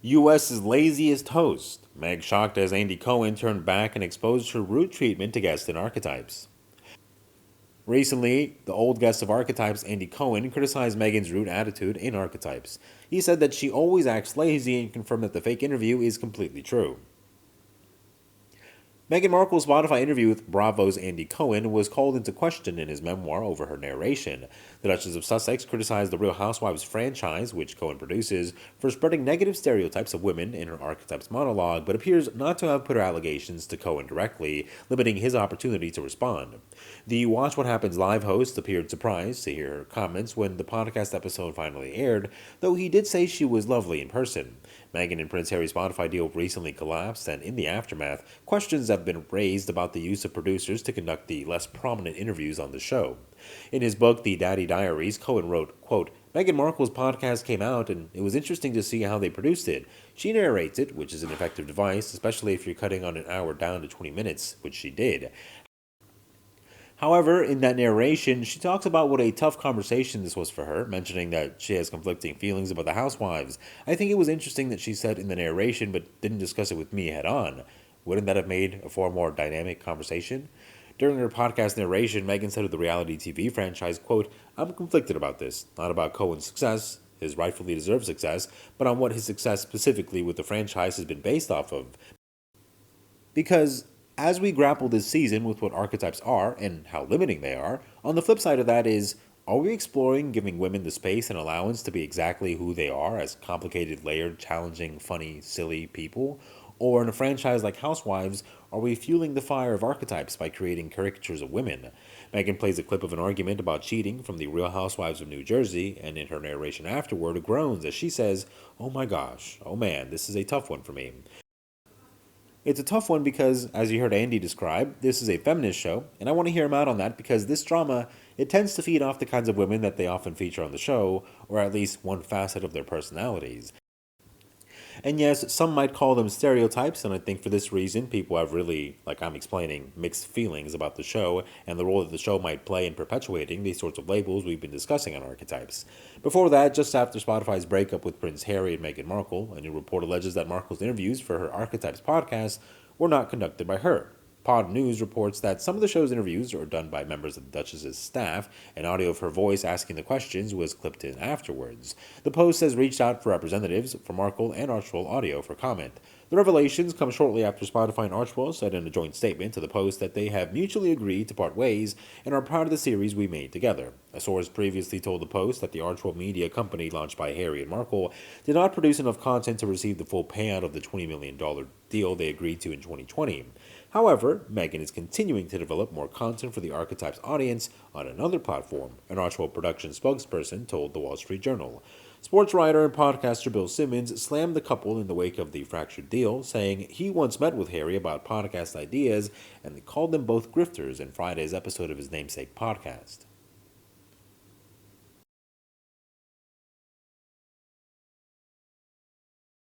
US's laziest host. Meg shocked as Andy Cohen turned back and exposed her rude treatment to guests in Archetypes. Recently, the old guest of Archetypes, Andy Cohen, criticized Meghan's rude attitude in Archetypes. He said that she always acts lazy and confirmed that the fake interview is completely true. Meghan Markle's Spotify interview with Bravo's Andy Cohen was called into question in his memoir over her narration. The Duchess of Sussex criticized the Real Housewives franchise, which Cohen produces, for spreading negative stereotypes of women in her Archetypes monologue, but appears not to have put her allegations to Cohen directly, limiting his opportunity to respond. The Watch What Happens live host appeared surprised to hear her comments when the podcast episode finally aired, though he did say she was lovely in person. Meghan and Prince Harry's Spotify deal recently collapsed, and in the aftermath, questions have been raised about the use of producers to conduct the less prominent interviews on the show. In his book, The Daddy Diaries, Cohen wrote, quote, Meghan Markle's podcast came out, and it was interesting to see how they produced it. She narrates it, which is an effective device, especially if you're cutting on an hour down to 20 minutes, which she did. However, in that narration, she talks about what a tough conversation this was for her, mentioning that she has conflicting feelings about the housewives. I think it was interesting that she said in the narration but didn't discuss it with me head on. Wouldn't that have made a far more dynamic conversation? During her podcast narration, Meghan said of the reality TV franchise, quote, I'm conflicted about this, not about Cohen's success, his rightfully deserved success, but on what his success specifically with the franchise has been based off of. Because as we grapple this season with what archetypes are and how limiting they are, on the flip side of that is, are we exploring giving women the space and allowance to be exactly who they are as complicated, layered, challenging, funny, silly people? Or in a franchise like Housewives, are we fueling the fire of archetypes by creating caricatures of women? Meghan plays a clip of an argument about cheating from the Real Housewives of New Jersey, and in her narration afterward groans as she says, oh my gosh, oh man, this is a tough one for me. It's a tough one because, as you heard Andy describe, this is a feminist show, and I want to hear him out on that because this drama, it tends to feed off the kinds of women that they often feature on the show, or at least one facet of their personalities. And yes, some might call them stereotypes, and I think for this reason, people have really, like I'm explaining, mixed feelings about the show and the role that the show might play in perpetuating these sorts of labels we've been discussing on Archetypes. Before that, just after Spotify's breakup with Prince Harry and Meghan Markle, a new report alleges that Markle's interviews for her Archetypes podcast were not conducted by her. Pod News reports that some of the show's interviews are done by members of the Duchess's staff, and audio of her voice asking the questions was clipped in afterwards. The Post has reached out for representatives from Markle and Archewell Audio for comment. The revelations come shortly after Spotify and Archewell said in a joint statement to the Post that they have mutually agreed to part ways and are proud of the series we made together. A source previously told the Post that the Archewell media company launched by Harry and Markle did not produce enough content to receive the full payout of the $20 million deal they agreed to in 2020. However, Meghan is continuing to develop more content for the Archetypes audience on another platform, an Archewell Productions spokesperson told the Wall Street Journal. Sports writer and podcaster Bill Simmons slammed the couple in the wake of the fractured deal, saying he once met with Harry about podcast ideas and called them both grifters in Friday's episode of his namesake podcast.